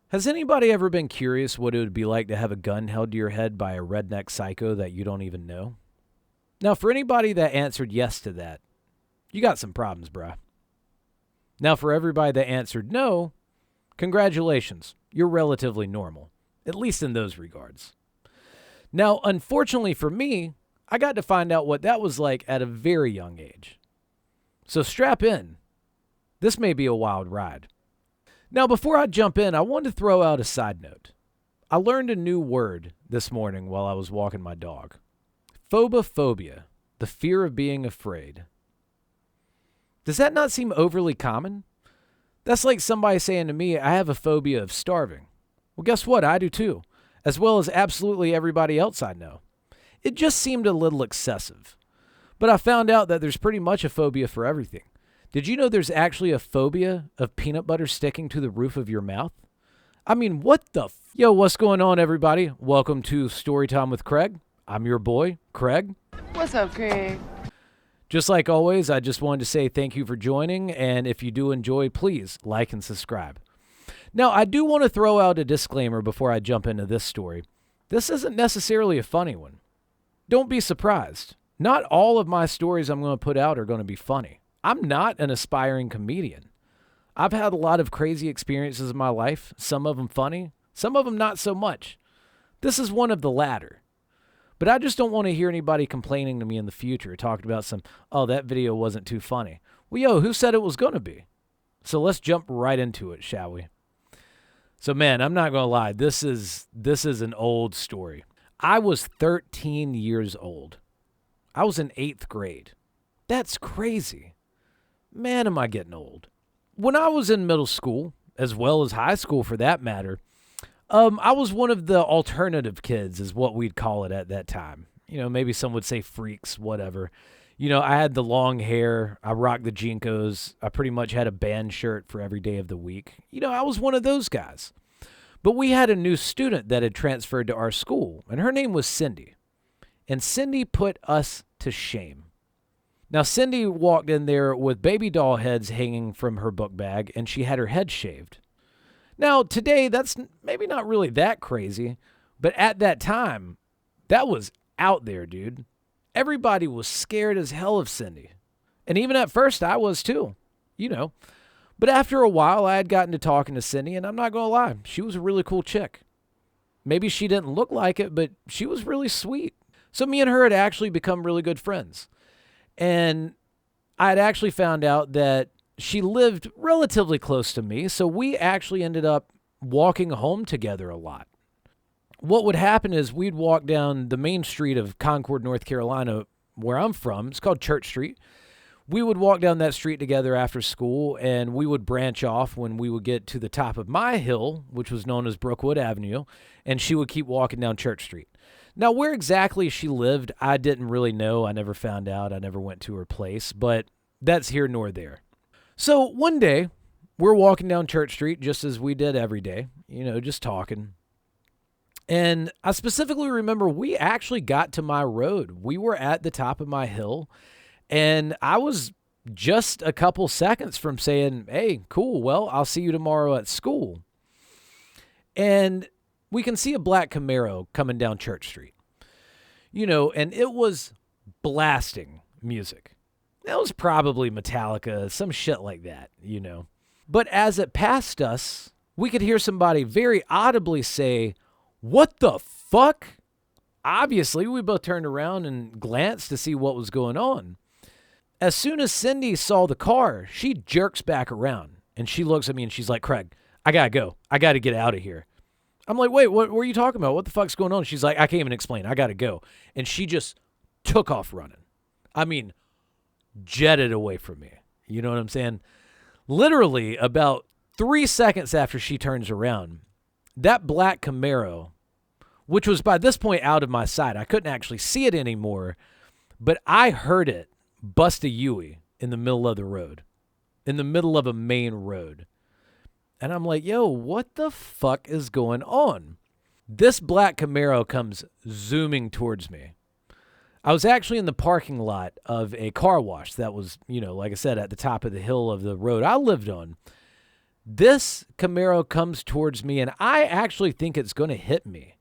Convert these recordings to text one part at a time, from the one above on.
Has anybody ever been curious what it would be like to have a gun held to your head by a redneck psycho that you don't even know? Now, for anybody that answered yes to that, you got some problems, bruh. Now, for everybody that answered no, congratulations. You're relatively normal, at least in those regards. Now, unfortunately for me, I got to find out what that was like at a very young age. So strap in. This may be a wild ride. Now, before I jump in, I wanted to throw out a side note. I learned a new word this morning while I was walking my dog. Phobophobia, the fear of being afraid. Does that not seem overly common? That's like somebody saying to me, I have a phobia of starving. Well, guess what? I do too, as well as absolutely everybody else I know. It just seemed a little excessive. But I found out that there's pretty much a phobia for everything. Did you know there's actually a phobia of peanut butter sticking to the roof of your mouth? I mean, what the Yo, what's going on, everybody? Welcome to Storytime with Craig. I'm your boy, Craig. What's up, Craig? Just like always, I just wanted to say thank you for joining, and if you do enjoy, please like and subscribe. Now, I do want to throw out a disclaimer before I jump into this story. This isn't necessarily a funny one. Don't be surprised. Not all of my stories I'm going to put out are going to be funny. I'm not an aspiring comedian. I've had a lot of crazy experiences in my life, some of them funny, some of them not so much. This is one of the latter. But I just don't want to hear anybody complaining to me in the future, talking about that video wasn't too funny. Well, yo, who said it was going to be? So let's jump right into it, shall we? So, man, I'm not going to lie. This is an old story. I was 13 years old. I was in 8th grade. That's crazy. Man, am I getting old. When I was in middle school, as well as high school for that matter, I was one of the alternative kids is what we'd call it at that time. You know, maybe some would say freaks, whatever. You know, I had the long hair. I rocked the Jinkos. I pretty much had a band shirt for every day of the week. You know, I was one of those guys. But we had a new student that had transferred to our school, and her name was Cindy. And Cindy put us to shame. Now, Cindy walked in there with baby doll heads hanging from her book bag, and she had her head shaved. Now, today, that's maybe not really that crazy, but at that time, that was out there, dude. Everybody was scared as hell of Cindy. And even at first, I was too, you know. But after a while, I had gotten to talking to Cindy, and I'm not going to lie, she was a really cool chick. Maybe she didn't look like it, but she was really sweet. So me and her had actually become really good friends. And I had actually found out that she lived relatively close to me, so we actually ended up walking home together a lot. What would happen is we'd walk down the main street of Concord, North Carolina, where I'm from. It's called Church Street. We would walk down that street together after school, and we would branch off when we would get to the top of my hill, which was known as Brookwood Avenue, and she would keep walking down Church Street. Now, where exactly she lived, I didn't really know. I never found out. I never went to her place, but that's here nor there. So one day, we're walking down Church Street just as we did every day, you know, just talking. And I specifically remember we actually got to my road. We were at the top of my hill, and I was just a couple seconds from saying, hey, cool, well, I'll see you tomorrow at school. And we can see a black Camaro coming down Church Street, you know, and it was blasting music. That was probably Metallica, some shit like that, you know. But as it passed us, we could hear somebody very audibly say, what the fuck? Obviously, we both turned around and glanced to see what was going on. As soon as Cindy saw the car, she jerks back around, and she looks at me and she's like, Craig, I gotta go. I gotta get out of here. I'm like, wait, what were you talking about? What the fuck's going on? She's like, I can't even explain. I got to go. And she just took off running. I mean, jetted away from me. You know what I'm saying? Literally about 3 seconds after she turns around, that black Camaro, which was by this point out of my sight, I couldn't actually see it anymore, but I heard it bust a Yui in the middle of the road, in the middle of a main road. And I'm like, yo, what the fuck is going on? This black Camaro comes zooming towards me. I was actually in the parking lot of a car wash that was, you know, like I said, at the top of the hill of the road I lived on. This Camaro comes towards me, and I actually think it's going to hit me.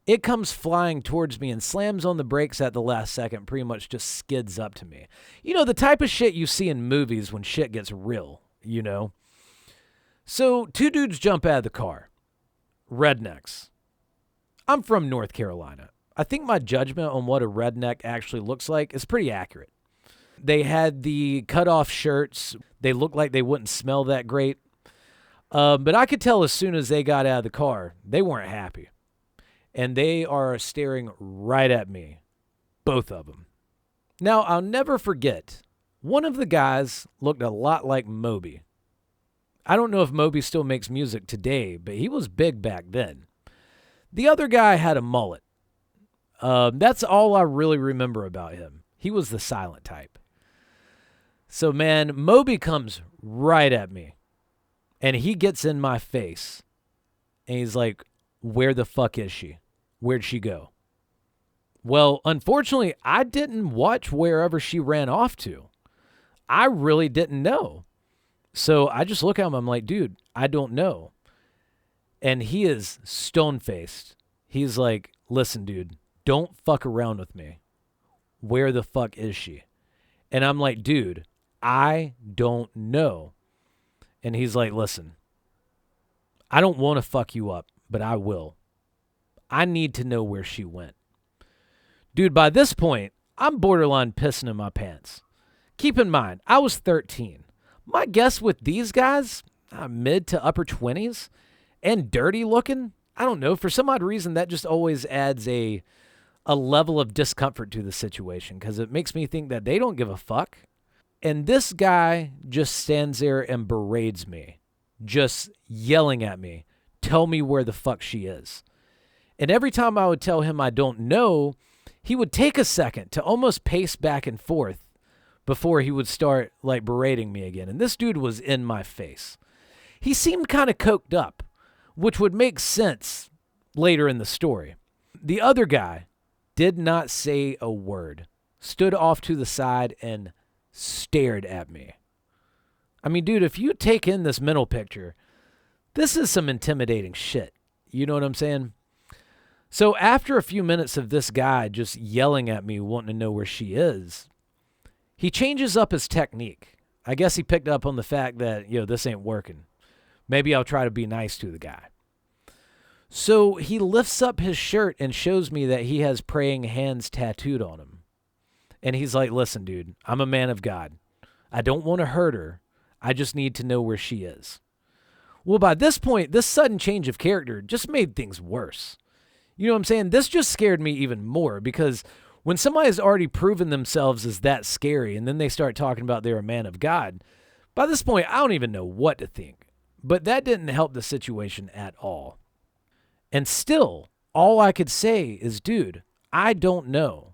It comes flying towards me and slams on the brakes at the last second, pretty much just skids up to me. You know, the type of shit you see in movies when shit gets real, you know? So 2 dudes jump out of the car. Rednecks. I'm from North Carolina. I think my judgment on what a redneck actually looks like is pretty accurate. They had the cut-off shirts. They looked like they wouldn't smell that great. But I could tell as soon as they got out of the car, they weren't happy. And they are staring right at me, both of them. Now, I'll never forget, one of the guys looked a lot like Moby. I don't know if Moby still makes music today, but he was big back then. The other guy had a mullet. That's all I really remember about him. He was the silent type. So, man, Moby comes right at me, and he gets in my face, and he's like, where the fuck is she? Where'd she go? Well, unfortunately, I didn't watch wherever she ran off to. I really didn't know. So I just look at him. I'm like, dude, I don't know. And he is stone-faced. He's like, listen, dude, don't fuck around with me. Where the fuck is she? And I'm like, dude, I don't know. And he's like, listen, I don't want to fuck you up, but I will. I need to know where she went. Dude, by this point, I'm borderline pissing in my pants. Keep in mind, I was 13. My guess with these guys, mid to upper 20s, and dirty looking, I don't know, for some odd reason, that just always adds a level of discomfort to the situation because it makes me think that they don't give a fuck. And this guy just stands there and berates me, just yelling at me, tell me where the fuck she is. And every time I would tell him I don't know, he would take a second to almost pace back and forth before he would start like berating me again. And this dude was in my face. He seemed kind of coked up, which would make sense later in the story. The other guy did not say a word, stood off to the side and stared at me. I mean, dude, if you take in this mental picture, this is some intimidating shit. You know what I'm saying? So after a few minutes of this guy just yelling at me, wanting to know where she is, he changes up his technique. I guess he picked up on the fact that, this ain't working. Maybe I'll try to be nice to the guy. So he lifts up his shirt and shows me that he has praying hands tattooed on him. And he's like, listen, dude, I'm a man of God. I don't want to hurt her. I just need to know where she is. Well, by this point, this sudden change of character just made things worse. You know what I'm saying? This just scared me even more because when somebody has already proven themselves as that scary and then they start talking about they're a man of God, by this point, I don't even know what to think. But that didn't help the situation at all. And still, all I could say is, dude, I don't know.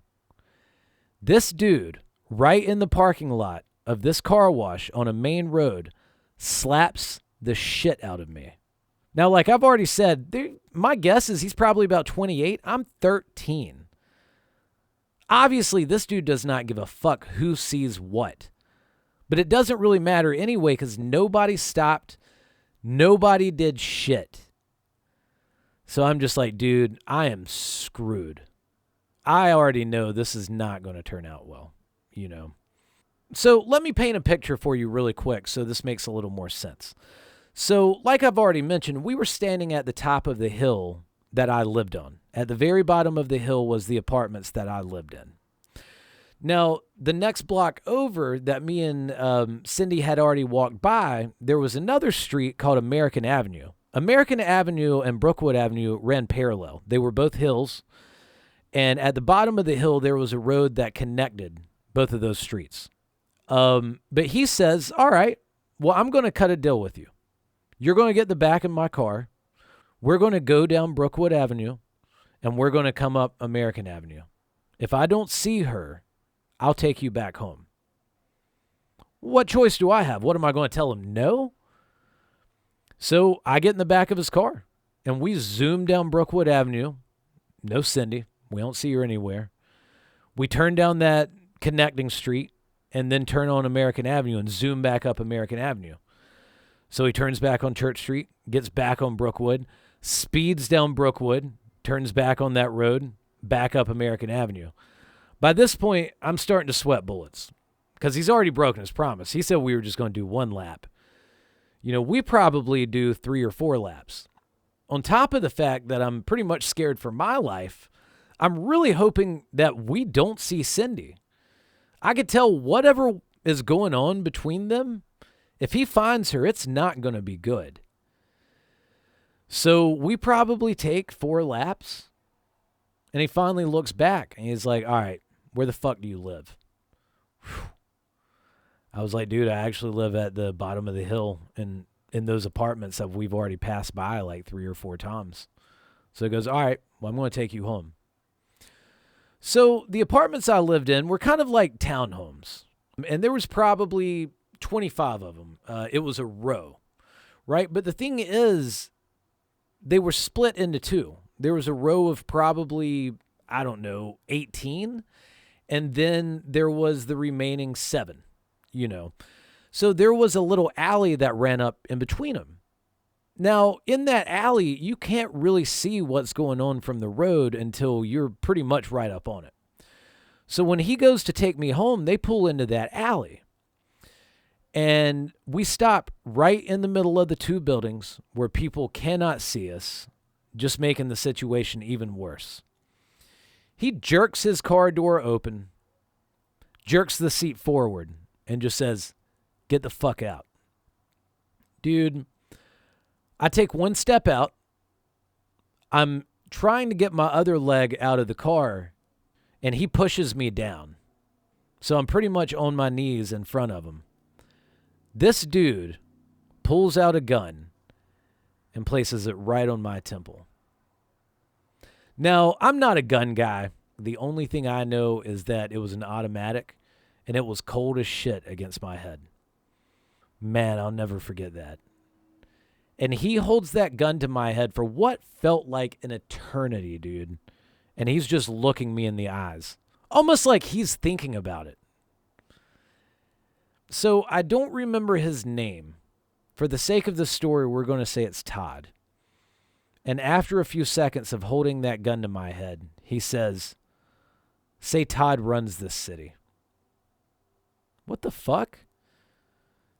This dude, right in the parking lot of this car wash on a main road, slaps the shit out of me. Now, like I've already said, my guess is he's probably about 28. I'm 13. Obviously, this dude does not give a fuck who sees what. But it doesn't really matter anyway because nobody stopped. Nobody did shit. So I'm just like, dude, I am screwed. I already know this is not going to turn out well, So let me paint a picture for you really quick so this makes a little more sense. So like I've already mentioned, we were standing at the top of the hill that I lived on. At the very bottom of the hill was the apartments that I lived in. Now, the next block over that me and Cindy had already walked by, there was another street called American Avenue. American Avenue and Brookwood Avenue ran parallel. They were both hills. And at the bottom of the hill, there was a road that connected both of those streets. But he says, all right, well, I'm going to cut a deal with you. You're going to get the back of my car. We're going to go down Brookwood Avenue, and we're going to come up American Avenue. If I don't see her, I'll take you back home. What choice do I have? What am I going to tell him? No? So I get in the back of his car, and we zoom down Brookwood Avenue. No Cindy. We don't see her anywhere. We turn down that connecting street and then turn on American Avenue and zoom back up American Avenue. So he turns back on Church Street, gets back on Brookwood, speeds down Brookwood, turns back on that road, back up American Avenue. By this point, I'm starting to sweat bullets because he's already broken his promise. He said we were just going to do 1 lap. We probably do 3 or 4 laps. On top of the fact that I'm pretty much scared for my life, I'm really hoping that we don't see Cindy. I could tell whatever is going on between them, if he finds her, it's not going to be good. So we probably take 4 laps, and he finally looks back, and he's like, all right, where the fuck do you live? Whew. I was like, dude, I actually live at the bottom of the hill in those apartments that we've already passed by like 3 or 4 times. So he goes, all right, well, I'm going to take you home. So the apartments I lived in were kind of like townhomes, and there was probably 25 of them. It was a row, right? But the thing is, they were split into 2. There was a row of probably, 18, and then there was the remaining 7, So there was a little alley that ran up in between them. Now, in that alley, you can't really see what's going on from the road until you're pretty much right up on it. So when he goes to take me home, they pull into that alley. And we stop right in the middle of the 2 buildings where people cannot see us, just making the situation even worse. He jerks his car door open, jerks the seat forward, and just says, get the fuck out. Dude, I take 1 step out. I'm trying to get my other leg out of the car, and he pushes me down. So I'm pretty much on my knees in front of him. This dude pulls out a gun and places it right on my temple. Now, I'm not a gun guy. The only thing I know is that it was an automatic, and it was cold as shit against my head. Man, I'll never forget that. And he holds that gun to my head for what felt like an eternity, dude. And he's just looking me in the eyes, almost like he's thinking about it. So I don't remember his name. For the sake of the story, we're going to say it's Todd. And after a few seconds of holding that gun to my head, he says, say Todd runs this city. What the fuck?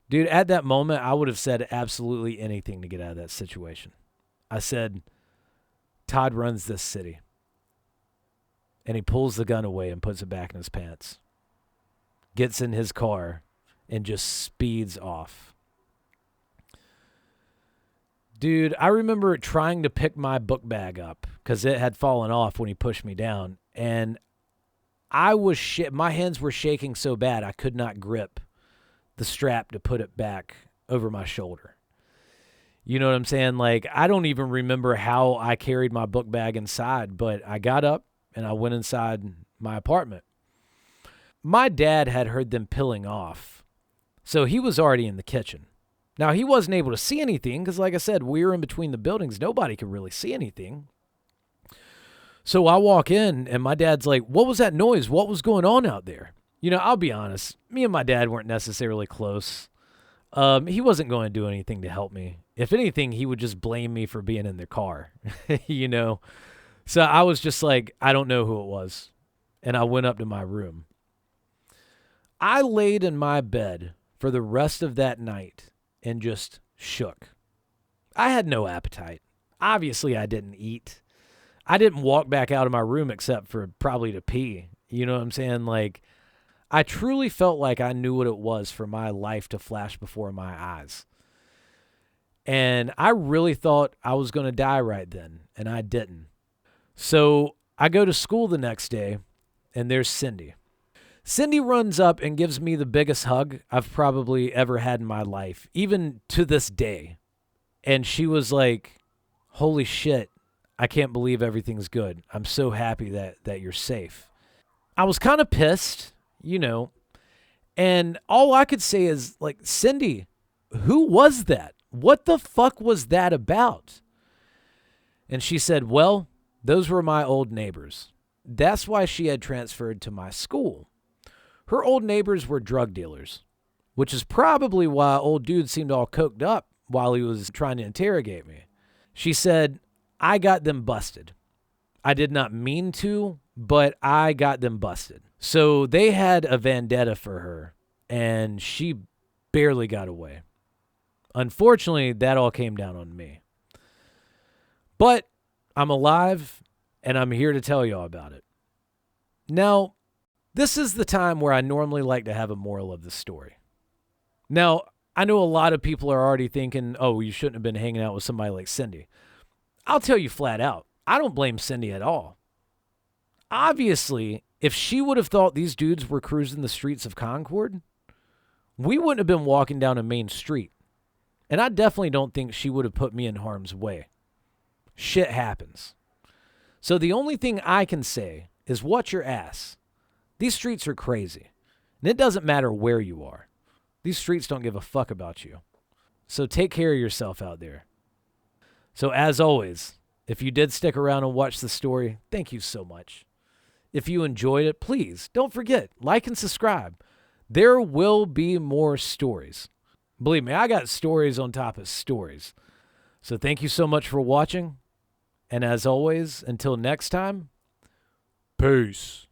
Dude, at that moment, I would have said absolutely anything to get out of that situation. I said, Todd runs this city. And he pulls the gun away and puts it back in his pants. Gets in his car and just speeds off. Dude, I remember trying to pick my book bag up because it had fallen off when he pushed me down. And my hands were shaking so bad I could not grip the strap to put it back over my shoulder. You know what I'm saying? Like, I don't even remember how I carried my book bag inside, but I got up and I went inside my apartment. My dad had heard them peeling off, so he was already in the kitchen. Now, he wasn't able to see anything because, like I said, we were in between the buildings. Nobody could really see anything. So I walk in, and my dad's like, what was that noise? What was going on out there? I'll be honest. Me and my dad weren't necessarily close. He wasn't going to do anything to help me. If anything, he would just blame me for being in the car, So I was just like, I don't know who it was. And I went up to my room. I laid in my bed for the rest of that night and just shook. I had no appetite. Obviously, I didn't eat. I didn't walk back out of my room except for probably to pee. You know what I'm saying? Like, I truly felt like I knew what it was for my life to flash before my eyes. And I really thought I was going to die right then, and I didn't. So I go to school the next day, and there's Cindy. Cindy runs up and gives me the biggest hug I've probably ever had in my life, even to this day. And she was like, holy shit, I can't believe everything's good. I'm so happy that you're safe. I was kind of pissed, and all I could say is, like, Cindy, who was that? What the fuck was that about? And she said, well, those were my old neighbors. That's why she had transferred to my school. Her old neighbors were drug dealers, which is probably why old dude seemed all coked up while he was trying to interrogate me. She said, I got them busted. I did not mean to, but I got them busted. So they had a vendetta for her, and she barely got away. Unfortunately, that all came down on me. But I'm alive, and I'm here to tell y'all about it. Now, this is the time where I normally like to have a moral of the story. Now, I know a lot of people are already thinking, oh, you shouldn't have been hanging out with somebody like Cindy. I'll tell you flat out, I don't blame Cindy at all. Obviously, if she would have thought these dudes were cruising the streets of Concord, we wouldn't have been walking down a main street. And I definitely don't think she would have put me in harm's way. Shit happens. So the only thing I can say is watch your ass. These streets are crazy. And it doesn't matter where you are. These streets don't give a fuck about you. So take care of yourself out there. So as always, if you did stick around and watch the story, thank you so much. If you enjoyed it, please don't forget, like and subscribe. There will be more stories. Believe me, I got stories on top of stories. So thank you so much for watching. And as always, until next time, peace.